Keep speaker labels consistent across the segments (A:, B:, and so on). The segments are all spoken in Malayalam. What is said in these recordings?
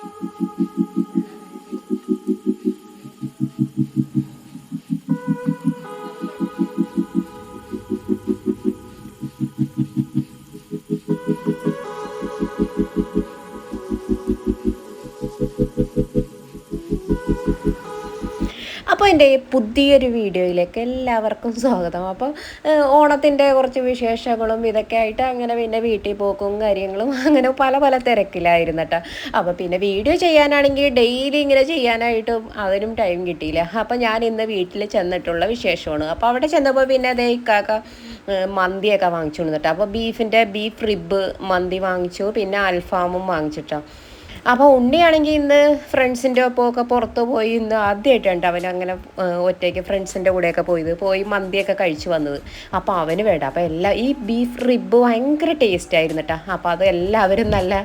A: അപ്പോൾ എൻ്റെ പുതിയൊരു വീഡിയോയിലേക്ക് എല്ലാവർക്കും സ്വാഗതം. അപ്പോൾ ഓണത്തിൻ്റെ കുറച്ച് വിശേഷങ്ങളും ഇതൊക്കെ ആയിട്ട് അങ്ങനെ പിന്നെ വീട്ടിൽ പോക്കും കാര്യങ്ങളും അങ്ങനെ പല പല തിരക്കിലായിരുന്നു കേട്ടോ. അപ്പോൾ പിന്നെ വീഡിയോ ചെയ്യാനാണെങ്കിൽ ഡെയിലി ഇങ്ങനെ ചെയ്യാനായിട്ടും അതിനും ടൈം കിട്ടിയില്ല. അപ്പോൾ ഞാൻ ഇന്ന് വീട്ടിൽ ചെന്നിട്ടുള്ള വിശേഷമാണ്. അപ്പോൾ അവിടെ ചെന്നപ്പോൾ പിന്നെ അതേ ഇക്കാക്ക മന്തിയൊക്കെ വാങ്ങിച്ചു കൊണ്ടിട്ടോ. അപ്പോൾ ബീഫ് റിബ് മന്തി വാങ്ങിച്ചു, പിന്നെ അൽഫാമും വാങ്ങിച്ചിട്ടോ. അപ്പോൾ ഉണ്ണിയാണെങ്കിൽ ഇന്ന് ഫ്രണ്ട്സിൻ്റെ ഒപ്പമൊക്കെ പുറത്ത് പോയി ഇന്ന് ആദ്യമായിട്ടുണ്ട് അവനങ്ങനെ ഒറ്റയ്ക്ക് ഫ്രണ്ട്സിൻ്റെ കൂടെയൊക്കെ പോയി മന്തിയൊക്കെ കഴിച്ച് വന്നത്. അപ്പോൾ അവന് വേണ്ട. അപ്പോൾ ഈ ബീഫ് റിബ് ഭയങ്കര ടേസ്റ്റ് ആയിരുന്നു കേട്ടോ. അപ്പോൾ അത് എല്ലാവരും നല്ല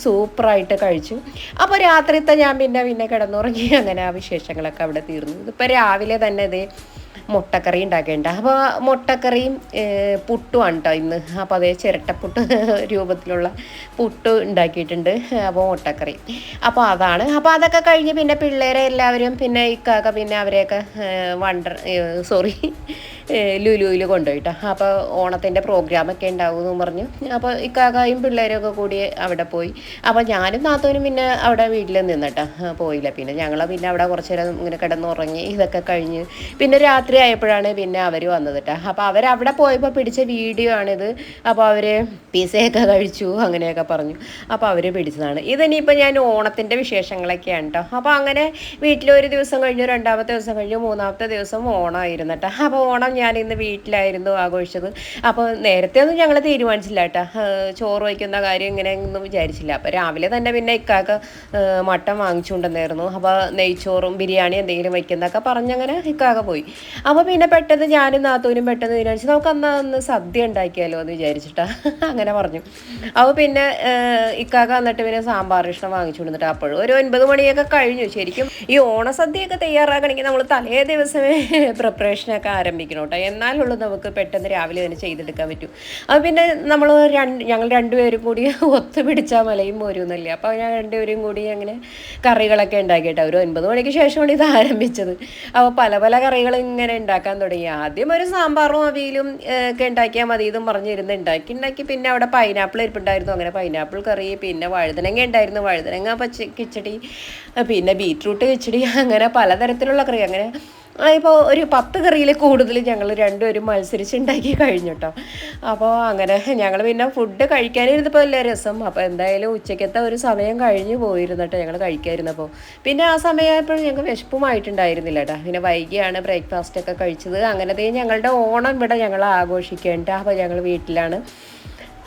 A: സൂപ്പറായിട്ട് കഴിച്ചു. അപ്പോൾ രാത്രിത്തെ ഞാൻ പിന്നെ കിടന്നുറങ്ങി. അങ്ങനെ ആ വിശേഷങ്ങളൊക്കെ അവിടെ തീർന്നു. ഇതിപ്പോൾ രാവിലെ തന്നെ ഇത് മുട്ടക്കറി ഉണ്ടാക്കേണ്ട. അപ്പോൾ മുട്ടക്കറിയും പുട്ടുമാണ് കേട്ടോ ഇന്ന്. അപ്പോൾ അതേ ചിരട്ടപ്പുട്ട് രൂപത്തിലുള്ള പുട്ട് ഉണ്ടാക്കിയിട്ടുണ്ട്. അപ്പോൾ മുട്ടക്കറി അപ്പോൾ അതാണ്. അപ്പോൾ അതൊക്കെ കഴിഞ്ഞ് പിന്നെ പിള്ളേരെ എല്ലാവരും പിന്നെ ഇക്കാക്ക പിന്നെ അവരെയൊക്കെ ലുലുവിൽ കൊണ്ടുപോയിട്ടോ. അപ്പോൾ ഓണത്തിൻ്റെ പ്രോഗ്രാമൊക്കെ ഉണ്ടാവുമെന്ന് പറഞ്ഞു. അപ്പോൾ ഇക്കാക്കായും പിള്ളേരൊക്കെ കൂടി അവിടെ പോയി. അപ്പോൾ ഞാനും നാത്തോനും പിന്നെ അവിടെ വീട്ടിൽ നിന്നിട്ടോ പോയില്ല. പിന്നെ ഞങ്ങൾ പിന്നെ അവിടെ കുറച്ച് നേരം ഇങ്ങനെ കിടന്നുറങ്ങി. ഇതൊക്കെ കഴിഞ്ഞ് പിന്നെ രാത്രി ആയപ്പോഴാണ് പിന്നെ അവർ വന്നത് കേട്ടോ. അപ്പോൾ അവരവിടെ പോയപ്പോൾ പിടിച്ച വീഡിയോ ആണിത്. അപ്പോൾ അവർ പിസയൊക്കെ കഴിച്ചു അങ്ങനെയൊക്കെ പറഞ്ഞു. അപ്പോൾ അവർ പിടിച്ചതാണ്. ഇതിനിപ്പോൾ ഞാൻ ഓണത്തിൻ്റെ വിശേഷങ്ങളൊക്കെയാണ് കേട്ടോ. അപ്പോൾ അങ്ങനെ വീട്ടിലൊരു ദിവസം കഴിഞ്ഞു, രണ്ടാമത്തെ ദിവസം കഴിഞ്ഞു, മൂന്നാമത്തെ ദിവസം ഓണമായിരുന്നു കേട്ടോ. അപ്പോൾ ഓണം ഞാൻ ഇന്ന് വീട്ടിലായിരുന്നു ആഘോഷിച്ചത്. അപ്പോൾ നേരത്തെ ഒന്നും ഞങ്ങൾ തീരുമാനിച്ചില്ല കേട്ടോ, ചോറ് വയ്ക്കുന്ന കാര്യം ഇങ്ങനെയൊന്നും വിചാരിച്ചില്ല. അപ്പോൾ രാവിലെ തന്നെ പിന്നെ ഇക്കാക്ക് മട്ടൻ വാങ്ങിച്ചുകൊണ്ടുവന്നായിരുന്നു. അപ്പോൾ നെയ്ച്ചോറും ബിരിയാണി എന്തെങ്കിലും വയ്ക്കുന്നതൊക്കെ പറഞ്ഞങ്ങനെ ഇക്കാക്ക പോയി. അപ്പോൾ പിന്നെ പെട്ടെന്ന് ഞാനും നാത്തൂനും പെട്ടെന്ന് തീരുമാനിച്ചു നമുക്ക് അന്ന് സദ്യ ഉണ്ടാക്കിയാലോ എന്ന് വിചാരിച്ചിട്ടാ അങ്ങനെ പറഞ്ഞു. അപ്പോൾ പിന്നെ ഇക്കാക്ക വന്നിട്ട് പിന്നെ സാമ്പാർ ഇഷ്ടം വാങ്ങിച്ചു കൊണ്ടിട്ട് അപ്പോഴും ഒരു 9 മണിയൊക്കെ കഴിഞ്ഞു. ശരിക്കും ഈ ഓണസദ്യയൊക്കെ തയ്യാറാക്കണമെങ്കിൽ നമ്മൾ തലേ ദിവസമേ പ്രിപ്പറേഷനൊക്കെ ആരംഭിക്കണം കേട്ടോ. എന്നാലുള്ളൂ നമുക്ക് പെട്ടെന്ന് രാവിലെ തന്നെ ചെയ്തെടുക്കാൻ പറ്റും. അപ്പോൾ പിന്നെ ഞങ്ങൾ രണ്ടുപേരും കൂടി ഒത്തുപിടിച്ചാൽ മലയും പോരുന്നല്ലേ. അപ്പോൾ ഞാൻ രണ്ടുപേരും കൂടി അങ്ങനെ കറികളൊക്കെ ഉണ്ടാക്കിയിട്ടാണ് ഒരു 9 മണിക്ക് ശേഷമാണ് ഇത് ആരംഭിച്ചത്. അപ്പോൾ പല കറികൾ ഇങ്ങനെ ഉണ്ടാക്കാൻ തുടങ്ങി. ആദ്യം ഒരു സാമ്പാറും അവിയലും ഒക്കെ ഉണ്ടാക്കിയാൽ മതി ഇതും പറഞ്ഞിരുന്ന് ഉണ്ടാക്കി പിന്നെ അവിടെ പൈനാപ്പിൾ ഇരിപ്പുണ്ടായിരുന്നു. അങ്ങനെ പൈനാപ്പിൾ കറി, പിന്നെ വഴുതനങ്ങ ഉണ്ടായിരുന്നു, വഴുതനങ്ങ കിച്ചടി, പിന്നെ ബീറ്റ്റൂട്ട് കിച്ചടി, അങ്ങനെ പലതരത്തിലുള്ള കറി. അങ്ങനെ ഇപ്പോൾ ഒരു 10 കറിയിൽ കൂടുതൽ ഞങ്ങൾ രണ്ടുപേരും മത്സരിച്ചുണ്ടാക്കി കഴിഞ്ഞു കേട്ടോ. അപ്പോൾ അങ്ങനെ ഞങ്ങൾ പിന്നെ ഫുഡ് കഴിക്കാനിരുന്നപ്പോൾ വലിയ രസം. അപ്പോൾ എന്തായാലും ഉച്ചയ്ക്കത്തെ ഒരു സമയം കഴിഞ്ഞ് പോയിരുന്നു കേട്ടോ ഞങ്ങൾ കഴിക്കാതിരുന്നപ്പോൾ. പിന്നെ ആ സമയമായപ്പോൾ ഞങ്ങൾക്ക് വിശപ്പുമായിട്ടുണ്ടായിരുന്നില്ല കേട്ടോ. പിന്നെ വൈകിയാണ് ബ്രേക്ക്ഫാസ്റ്റൊക്കെ കഴിച്ചത്. അങ്ങനത്തെ ഞങ്ങളുടെ ഓണം ഇവിടെ ഞങ്ങൾ ആഘോഷിക്കേണ്ട. അപ്പോൾ ഞങ്ങൾ വീട്ടിലാണ്.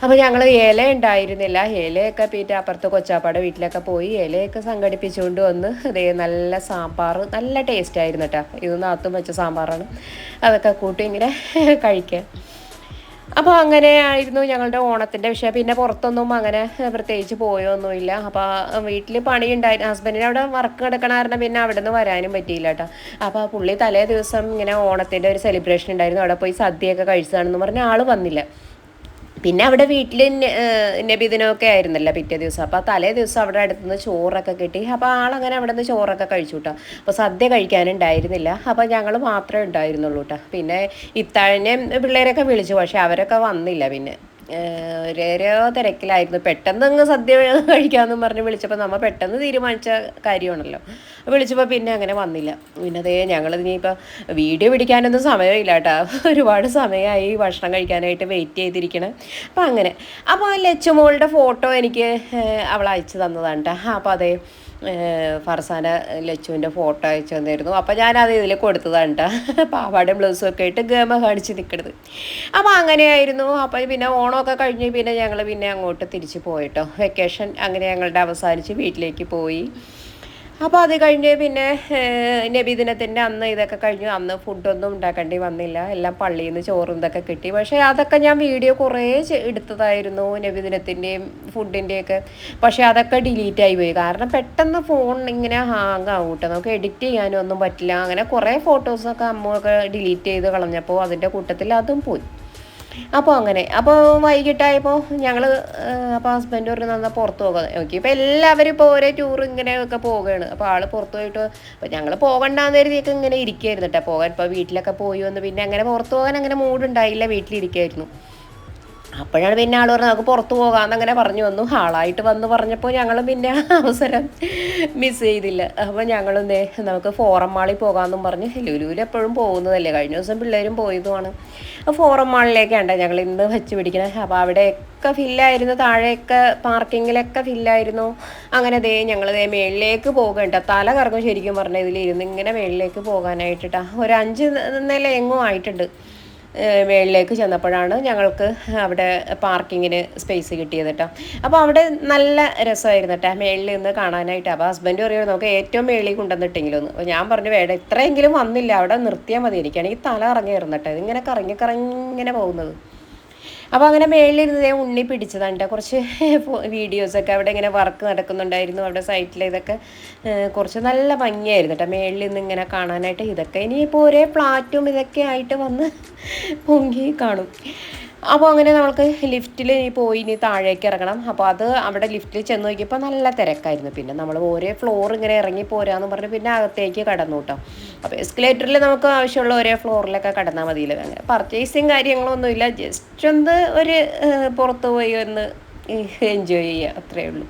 A: അപ്പോൾ ഞങ്ങൾ ഇല ഉണ്ടായിരുന്നില്ല. ഇലയൊക്കെ പിന്നെ അപ്പുറത്ത് കൊച്ചാപ്പാടെ വീട്ടിലൊക്കെ പോയി ഇലയൊക്കെ സംഘടിപ്പിച്ചുകൊണ്ട് വന്ന് അതേ നല്ല സാമ്പാർ നല്ല ടേസ്റ്റായിരുന്നു കേട്ടോ. ഇത് നാത്തും വെച്ച സാമ്പാറാണ്. അതൊക്കെ കൂട്ടി ഇങ്ങനെ കഴിക്കാൻ. അപ്പോൾ അങ്ങനെ ആയിരുന്നു ഞങ്ങളുടെ ഓണത്തിൻ്റെ വിഷയം. പിന്നെ പുറത്തൊന്നും അങ്ങനെ പ്രത്യേകിച്ച് പോയൊന്നുമില്ല. അപ്പോൾ വീട്ടിൽ പണി ഉണ്ടായിരുന്നു. ഹസ്ബൻഡിന് അവിടെ വർക്ക് കിടക്കണ കാരണം പിന്നെ അവിടെ നിന്ന് വരാനും പറ്റിയില്ല കേട്ടോ. അപ്പോൾ പുള്ളി തലേ ദിവസം ഇങ്ങനെ ഓണത്തിൻ്റെ ഒരു സെലിബ്രേഷൻ ഉണ്ടായിരുന്നു. അവിടെ പോയി സദ്യയൊക്കെ കഴിച്ചതാണെന്ന് പറഞ്ഞ ആൾ വന്നില്ല. പിന്നെ അവിടെ വീട്ടിൽ നബിദിനമൊക്കെ ആയിരുന്നല്ലോ പിറ്റേ ദിവസം. അപ്പോൾ തലേ ദിവസം അവിടെ അടുത്തുനിന്ന് ചോറൊക്കെ കിട്ടി. അപ്പോൾ ആളങ്ങനെ അവിടെ നിന്ന് ചോറൊക്കെ കഴിച്ചു കേട്ടോ. അപ്പോൾ സദ്യ കഴിക്കാനുണ്ടായിരുന്നില്ല. അപ്പോൾ ഞങ്ങൾ മാത്രമേ ഉണ്ടായിരുന്നുള്ളൂ കേട്ടോ. പിന്നെ ഇത്താഴിനെ പിള്ളേരൊക്കെ വിളിച്ചു, പക്ഷേ അവരൊക്കെ വന്നില്ല. പിന്നെ ഓരോരോ തിരക്കിലായിരുന്നു. പെട്ടെന്ന് അങ്ങ് സദ്യ കഴിക്കാമെന്നും പറഞ്ഞ് വിളിച്ചപ്പോൾ നമ്മൾ പെട്ടെന്ന് തീരുമാനിച്ച കാര്യമാണല്ലോ. വിളിച്ചപ്പോൾ പിന്നെ അങ്ങനെ വന്നില്ല. പിന്നെ അതേ ഞങ്ങളിനിപ്പോൾ വീഡിയോ പിടിക്കാനൊന്നും സമയമില്ല കേട്ടോ. ഒരുപാട് സമയമായി ഭക്ഷണം കഴിക്കാനായിട്ട് വെയിറ്റ് ചെയ്തിരിക്കണം. അപ്പോൾ അങ്ങനെ അപ്പോൾ ലച്ചുമോളുടെ ഫോട്ടോ എനിക്ക് അവൾ അയച്ചു തന്നതാണ് കേട്ടോ. അപ്പോൾ അതേ ഫർസാന ലച്ചുവിൻ്റെ ഫോട്ടോ അയച്ചു തന്നിരുന്നു. അപ്പോൾ ഞാനത് ഇതിൽ കൊടുത്തതാണ് കേട്ടോ. പാവാടയും ബ്ലൗസും ഒക്കെ ഇട്ട് ഗമ കാണിച്ച് നിൽക്കണത്. അപ്പോൾ അങ്ങനെയായിരുന്നു. അപ്പോൾ പിന്നെ ഓണമൊക്കെ കഴിഞ്ഞ് പിന്നെ ഞങ്ങൾ പിന്നെ അങ്ങോട്ട് തിരിച്ച് പോയിട്ടോ. വെക്കേഷൻ അങ്ങനെ ഞങ്ങളുടെ അവസാനിച്ച് വീട്ടിലേക്ക് പോയി. അപ്പോൾ അത് കഴിഞ്ഞ് പിന്നെ നബിദിനത്തിൻ്റെ അന്ന് ഇതൊക്കെ കഴിഞ്ഞു. അന്ന് ഫുഡൊന്നും ഉണ്ടാക്കേണ്ടി വന്നില്ല. എല്ലാം പള്ളിയിൽ നിന്ന് ചോറും ഇതൊക്കെ കിട്ടി. പക്ഷേ അതൊക്കെ ഞാൻ വീഡിയോ കുറേ എടുത്തതായിരുന്നു നബിദിനത്തിൻ്റെയും ഫുഡിൻ്റെയൊക്കെ. പക്ഷേ അതൊക്കെ ഡിലീറ്റായി പോയി. കാരണം പെട്ടെന്ന് ഫോൺ ഇങ്ങനെ ഹാങ് ആവും കേട്ടോ. നമുക്ക് എഡിറ്റ് ചെയ്യാനും ഒന്നും പറ്റില്ല. അങ്ങനെ കുറേ ഫോട്ടോസൊക്കെ അമ്മയൊക്കെ ഡിലീറ്റ് ചെയ്ത് കളഞ്ഞപ്പോൾ അതിൻ്റെ കൂട്ടത്തിൽ അതും പോയി. അപ്പോൾ അങ്ങനെ അപ്പോൾ വൈകിട്ടായപ്പോൾ ഞങ്ങൾ അപ്പോൾ ഹസ്ബൻഡ് പറഞ്ഞു നന്നാൽ പുറത്ത് പോകാൻ നോക്കി. ഇപ്പോൾ എല്ലാവരും ഇപ്പോൾ ഓരോ ടൂർ ഇങ്ങനെയൊക്കെ പോവുകയാണ്. അപ്പോൾ ആൾ പുറത്ത് പോയിട്ട് അപ്പോൾ ഞങ്ങൾ പോകണ്ടാന്ന് കരുതിയൊക്കെ ഇങ്ങനെ ഇരിക്കുകയായിരുന്നു കേട്ടോ. പോകാൻ ഇപ്പോൾ വീട്ടിലൊക്കെ പോയി വന്ന് പിന്നെ അങ്ങനെ പുറത്ത് പോകാൻ അങ്ങനെ മൂഡുണ്ടായില്ല, വീട്ടിലിരിക്കുകയായിരുന്നു. അപ്പോഴാണ് പിന്നെ ആൾ പറഞ്ഞത് നമുക്ക് പുറത്ത് പോകാമെന്നങ്ങനെ പറഞ്ഞു വന്നു. ആളായിട്ട് വന്ന് പറഞ്ഞപ്പോൾ ഞങ്ങൾ പിന്നെ അവസരം മിസ് ചെയ്തില്ല. അപ്പോൾ ഞങ്ങളും നമുക്ക് ഫോറം മാളിൽ പോകാമെന്നും പറഞ്ഞ് ലുലുവിൽ എപ്പോഴും പോകുന്നതല്ലേ, കഴിഞ്ഞ ദിവസം പിള്ളേരും പോയതുമാണ്. ഫോറം മാളിലേക്കാണ് ഞങ്ങൾ ഇന്ന് വെച്ച് പിടിക്കുന്നത്. അപ്പോൾ അവിടെയൊക്കെ ഫില്ലായിരുന്നു, താഴെയൊക്കെ പാർക്കിങ്ങിലൊക്കെ ഫില്ലായിരുന്നു. അങ്ങനെ ഞങ്ങൾ മേളിലേക്ക് പോകേണ്ട തല കറങ്ങും ശരിക്കും പറഞ്ഞാൽ ഇതിലിരുന്ന് ഇങ്ങനെ മേളിലേക്ക് പോകാനായിട്ടാ. ഒരു 5 നില എങ്ങും ആയിട്ടുണ്ട്. മേളിലേക്ക് ചെന്നപ്പോഴാണ് ഞങ്ങൾക്ക് അവിടെ പാർക്കിങ്ങിന് സ്പേസ് കിട്ടിയത് കേട്ടോ. അപ്പോൾ അവിടെ നല്ല രസമായിരുന്നു കേട്ടോ മേളിൽ നിന്ന് കാണാനായിട്ട്. അപ്പോൾ ഹസ്ബൻഡ് പറയുന്നത് നമുക്ക് ഏറ്റവും മേളിൽ കൊണ്ടുവന്നിട്ടെങ്കിലും. അപ്പോൾ ഞാൻ പറഞ്ഞു വേണ്ട, ഇത്രയെങ്കിലും വന്നില്ല, അവിടെ നിർത്തിയാൽ മതി, എനിക്കാണെങ്കിൽ തല ഇറങ്ങിയായിരുന്നു കേട്ടോ, ഇതിങ്ങനെ കറങ്ങി ഇങ്ങനെ പോകുന്നത്. അപ്പോൾ അങ്ങനെ മേളിലിരുന്ന് ഉണ്ണി പിടിച്ചതാണ് കേട്ടോ. കുറച്ച് വീഡിയോസൊക്കെ അവിടെ ഇങ്ങനെ വർക്ക് നടക്കുന്നുണ്ടായിരുന്നു അവിടെ സൈറ്റിൽ. ഇതൊക്കെ കുറച്ച് നല്ല ഭംഗിയായിരുന്നു കേട്ടോ മേളിൽ നിന്ന് ഇങ്ങനെ കാണാനായിട്ട്. ഇതൊക്കെ ഇനിയിപ്പോൾ ഒരേ പ്ലാറ്റും ഇതൊക്കെ ആയിട്ട് വന്ന് പൊങ്ങി കാണും. അപ്പോൾ അങ്ങനെ നമ്മൾക്ക് ലിഫ്റ്റിൽ പോയി ഇനി താഴേക്ക് ഇറങ്ങണം. അപ്പോൾ അത് അവിടെ ലിഫ്റ്റിൽ ചെന്ന് നോക്കിയപ്പോൾ നല്ല തിരക്കായിരുന്നു. പിന്നെ നമ്മൾ ഓരോ ഫ്ലോർ ഇങ്ങനെ ഇറങ്ങി പോരാന്ന് പറഞ്ഞ് പിന്നെ അകത്തേക്ക് കടന്നു കേട്ടോ. അപ്പോൾ എസ്കലേറ്ററിൽ നമുക്ക് ആവശ്യമുള്ള ഓരോ ഫ്ലോറിലൊക്കെ കടന്നാൽ മതിയില്ല. അങ്ങനെ പർച്ചേസിങ് കാര്യങ്ങളൊന്നുമില്ല, ജസ്റ്റ് ഒന്ന് ഒരു പുറത്ത് പോയി ഒന്ന് എൻജോയ് ചെയ്യുക, അത്രയേ ഉള്ളൂ.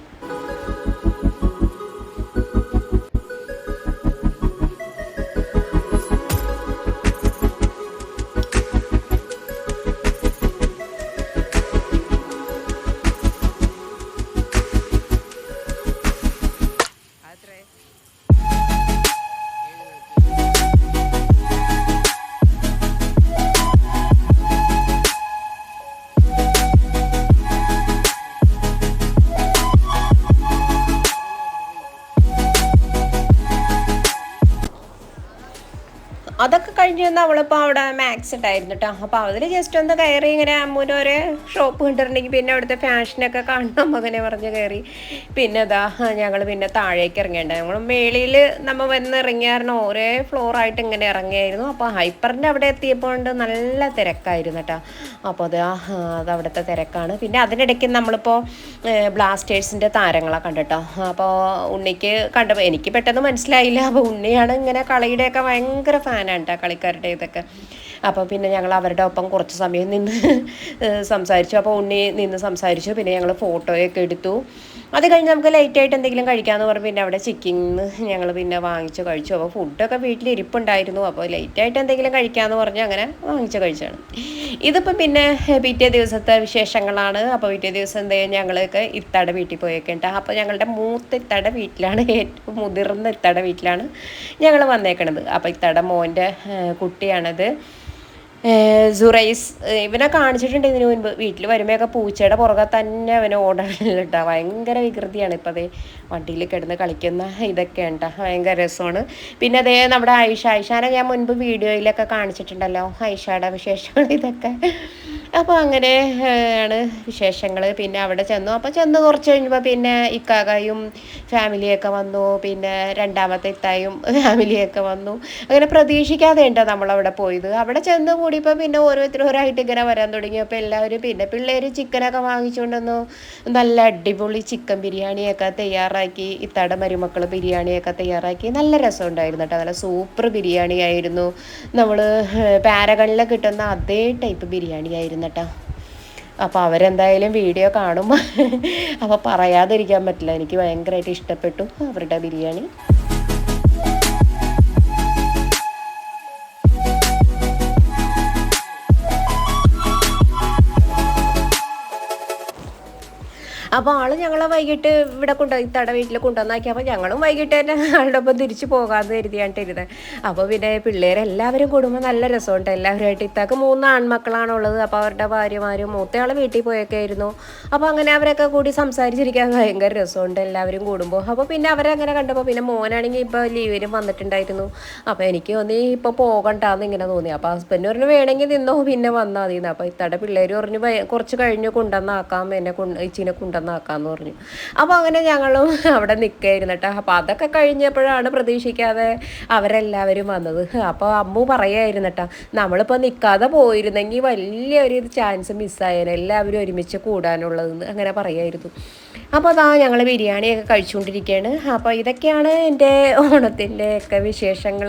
A: അതൊക്കെ കഴിഞ്ഞ് വന്ന് അവളിപ്പോൾ അവിടെ മാക്സ് ഉണ്ടായിരുന്നു കേട്ടോ. അപ്പോൾ അതിൽ ജസ്റ്റ് ഒന്ന് കയറി ഇങ്ങനെ അമ്മൂന് ഒരേ ഷോപ്പ് കണ്ടിട്ടുണ്ടെങ്കിൽ പിന്നെ അവിടുത്തെ ഫാഷനൊക്കെ കാണണം അങ്ങനെ പറഞ്ഞ് കയറി. പിന്നെ അതാ ഞങ്ങൾ പിന്നെ താഴേക്ക് ഇറങ്ങേണ്ട. ഞങ്ങൾ മേളിൽ നമ്മൾ വന്ന് ഇറങ്ങിയായിരുന്നു, ഓരോ ഫ്ലോറായിട്ട് ഇങ്ങനെ ഇറങ്ങിയായിരുന്നു. അപ്പോൾ ഹൈപ്പറിൻ്റെ അവിടെ എത്തിയപ്പോൾ നല്ല തിരക്കായിരുന്നു കേട്ടോ. അപ്പോൾ അത് അവിടുത്തെ തിരക്കാണ്. പിന്നെ അതിനിടയ്ക്ക് നമ്മളിപ്പോൾ ബ്ലാസ്റ്റേഴ്സിൻ്റെ താരങ്ങളെ കണ്ടിട്ടോ. അപ്പോൾ ഉണ്ണിക്ക് കണ്ടപ്പോൾ എനിക്ക് പെട്ടെന്ന് മനസ്സിലായില്ല. അപ്പോൾ ഉണ്ണിയാണ് ഇങ്ങനെ കളിയുടെയൊക്കെ ഭയങ്കര ഫാനാണ് കേട്ടോ, കളിക്കാരുടെ ഇതൊക്കെ. അപ്പോൾ പിന്നെ ഞങ്ങൾ അവരുടെ ഒപ്പം കുറച്ച് സമയം നിന്ന് സംസാരിച്ചു. അപ്പോൾ ഉണ്ണി നിന്ന് സംസാരിച്ചു. പിന്നെ ഞങ്ങൾ ഫോട്ടോയൊക്കെ എടുത്തു. അത് കഴിഞ്ഞ് നമുക്ക് ലൈറ്റായിട്ട് എന്തെങ്കിലും കഴിക്കാമെന്ന് പറഞ്ഞ് പിന്നെ അവിടെ ചിക്കന് ഞങ്ങൾ പിന്നെ വാങ്ങിച്ച് കഴിച്ചു. അപ്പോൾ ഫുഡൊക്കെ വീട്ടിൽ ഇരിപ്പുണ്ടായിരുന്നു. അപ്പോൾ ലൈറ്റായിട്ട് എന്തെങ്കിലും കഴിക്കാമെന്ന് പറഞ്ഞ് അങ്ങനെ വാങ്ങിച്ച് കഴിച്ചാണ്. ഇതിപ്പോൾ പിന്നെ പിറ്റേ ദിവസത്തെ വിശേഷങ്ങളാണ്. അപ്പോൾ പിറ്റേ ദിവസം എന്തെങ്കിലും ഞങ്ങളൊക്കെ ഇത്തയുടെ വീട്ടിൽ പോയേക്കുണ്ട്. അപ്പോൾ ഞങ്ങളുടെ മൂത്ത ഇത്തയുടെ വീട്ടിലാണ്, ഏറ്റവും മുതിർന്ന ഇത്തയുടെ വീട്ടിലാണ് ഞങ്ങൾ വന്നേക്കണത്. അപ്പോൾ ഇത്തയുടെ മോൻ്റെ കുട്ടിയാണത്, സുറൈസ്. ഇവനെ കാണിച്ചിട്ടുണ്ട് ഇതിനു മുൻപ്. വീട്ടിൽ വരുമ്പോഴൊക്കെ പൂച്ചയുടെ പുറകെ തന്നെ അവനെ ഓടലിട്ടാ. ഭയങ്കര വികൃതിയാണ്. ഇപ്പോൾ അതേ വണ്ടിയിൽ കിടന്ന് കളിക്കുന്ന ഇതൊക്കെ ഉണ്ടാ, ഭയങ്കര രസമാണ്. പിന്നെ അതേ നമ്മുടെ ഐഷാനെ ഞാൻ മുൻപ് വീഡിയോയിലൊക്കെ കാണിച്ചിട്ടുണ്ടല്ലോ, ഐഷയുടെ വിശേഷങ്ങൾ ഇതൊക്കെ. അപ്പോൾ അങ്ങനെ ആണ് വിശേഷങ്ങൾ. പിന്നെ അവിടെ ചെന്നു. അപ്പോൾ ചെന്ന് കുറച്ച് കഴിഞ്ഞപ്പോൾ പിന്നെ ഇക്കാകായും ഫാമിലിയൊക്കെ വന്നു. പിന്നെ രണ്ടാമത്തെ ഇത്തായും ഫാമിലിയൊക്കെ വന്നു. അങ്ങനെ പ്രതീക്ഷിക്കാതെ ഉണ്ടോ നമ്മളവിടെ പോയത്. അവിടെ ചെന്ന് കൂടിയപ്പോൾ പിന്നെ ഓരോരുത്തരോരായിട്ട് ഇങ്ങനെ വരാൻ തുടങ്ങിയപ്പോൾ എല്ലാവരും പിന്നെ പിള്ളേർ ചിക്കനൊക്കെ വാങ്ങിച്ചുകൊണ്ടൊന്നു നല്ല അടിപൊളി ചിക്കൻ ബിരിയാണിയൊക്കെ തയ്യാറാക്കി. ഇത്താടെ മരുമക്കൾ ബിരിയാണിയൊക്കെ തയ്യാറാക്കി. നല്ല രസമുണ്ടായിരുന്നു കേട്ടോ, നല്ല സൂപ്പർ ബിരിയാണി ആയിരുന്നു. നമ്മൾ പാരഗണിൽ കിട്ടുന്ന അതേ ടൈപ്പ് ബിരിയാണി ആയിരുന്നു കേട്ടോ. അപ്പോൾ അവരെന്തായാലും വീഡിയോ കാണും. അപ്പോൾ പറയാതിരിക്കാൻ പറ്റില്ല, എനിക്ക് ഭയങ്കരമായിട്ട് ഇഷ്ടപ്പെട്ടു അവരുടെ ബിരിയാണി. അപ്പോൾ ആൾ ഞങ്ങളെ വൈകിട്ട് ഇവിടെ ഇത്തയുടെ വീട്ടിൽ കൊണ്ടുവന്നാക്കി. അപ്പോൾ ഞങ്ങളും വൈകിട്ട് തന്നെ ആളുടെ ഒപ്പം തിരിച്ച് പോകാമെന്ന് കരുതിയാണ്ടിരുന്നത്. അപ്പോൾ പിന്നെ പിള്ളേരെല്ലാവരും കൂടുമ്പോൾ നല്ല രസമുണ്ട് എല്ലാവരുമായിട്ട്. ഇത്താക്ക് 3 ആൺമക്കളാണുള്ളത്. അപ്പോൾ അവരുടെ ഭാര്യമാരും മൂത്തയാൾ വീട്ടിൽ പോയൊക്കെ ആയിരുന്നു. അപ്പോൾ അങ്ങനെ അവരൊക്കെ കൂടി സംസാരിച്ചിരിക്കാൻ ഭയങ്കര രസമുണ്ട് എല്ലാവരും കൂടുമ്പോൾ. അപ്പോൾ പിന്നെ അവരങ്ങനെ കണ്ടപ്പോൾ പിന്നെ മോനാണെങ്കിൽ ഇപ്പോൾ ലീവിനും വന്നിട്ടുണ്ടായിരുന്നു. അപ്പോൾ എനിക്ക് തോന്നി ഇപ്പോൾ പോകണ്ടാന്ന് ഇങ്ങനെ തോന്നി. അപ്പോൾ ഹസ്ബൻഡ് പറഞ്ഞു വേണമെങ്കിൽ നിന്നോ, പിന്നെ വന്നാൽ മതിയെന്ന്. അപ്പോൾ ഇത്തയുടെ പിള്ളേർ പറഞ്ഞു കുറച്ച് കഴിഞ്ഞ് കൊണ്ടുവന്നാക്കാം, എന്നെ ഇച്ചിനെ കൊണ്ടുവന്ന് പെട്ടെന്നാക്കാമെന്ന് പറഞ്ഞു. അപ്പോൾ അങ്ങനെ ഞങ്ങളും അവിടെ നിൽക്കുകയായിരുന്നു കേട്ടോ. അപ്പോൾ അതൊക്കെ കഴിഞ്ഞപ്പോഴാണ് പ്രതീക്ഷിക്കാതെ അവരെല്ലാവരും വന്നത്. അപ്പോൾ അമ്മു പറയായിരുന്നു കേട്ടോ, നമ്മളിപ്പോൾ നിൽക്കാതെ പോയിരുന്നെങ്കിൽ വലിയൊരു ചാൻസ് മിസ്സായേനെ, എല്ലാവരും ഒരുമിച്ച് കൂടാനുള്ളതെന്ന് അങ്ങനെ പറയായിരുന്നു. അപ്പോൾ അതാ ഞങ്ങൾ ബിരിയാണിയൊക്കെ കഴിച്ചുകൊണ്ടിരിക്കുകയാണ്. അപ്പോൾ ഇതൊക്കെയാണ് എൻ്റെ ഓണത്തിൻ്റെ ഒക്കെ വിശേഷങ്ങൾ.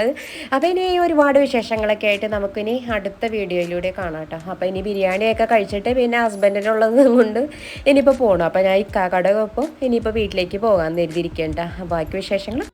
A: അപ്പോൾ ഇനി ഒരുപാട് വിശേഷങ്ങളൊക്കെ ആയിട്ട് നമുക്കിനി അടുത്ത വീഡിയോയിലൂടെ കാണാം കേട്ടോ. അപ്പോൾ ഇനി ബിരിയാണിയൊക്കെ കഴിച്ചിട്ട് പിന്നെ ഹസ്ബൻഡിനുള്ളത് കൊണ്ട് ഇനിയിപ്പോൾ പോകണം. അപ്പോൾ ഞാൻ ഇക്കാക്കടെ ഒപ്പം ഇനിയിപ്പോൾ വീട്ടിലേക്ക് പോകാമെന്ന് കരുതിയിരിക്കേണ്ട. ബാക്കി വിശേഷങ്ങൾ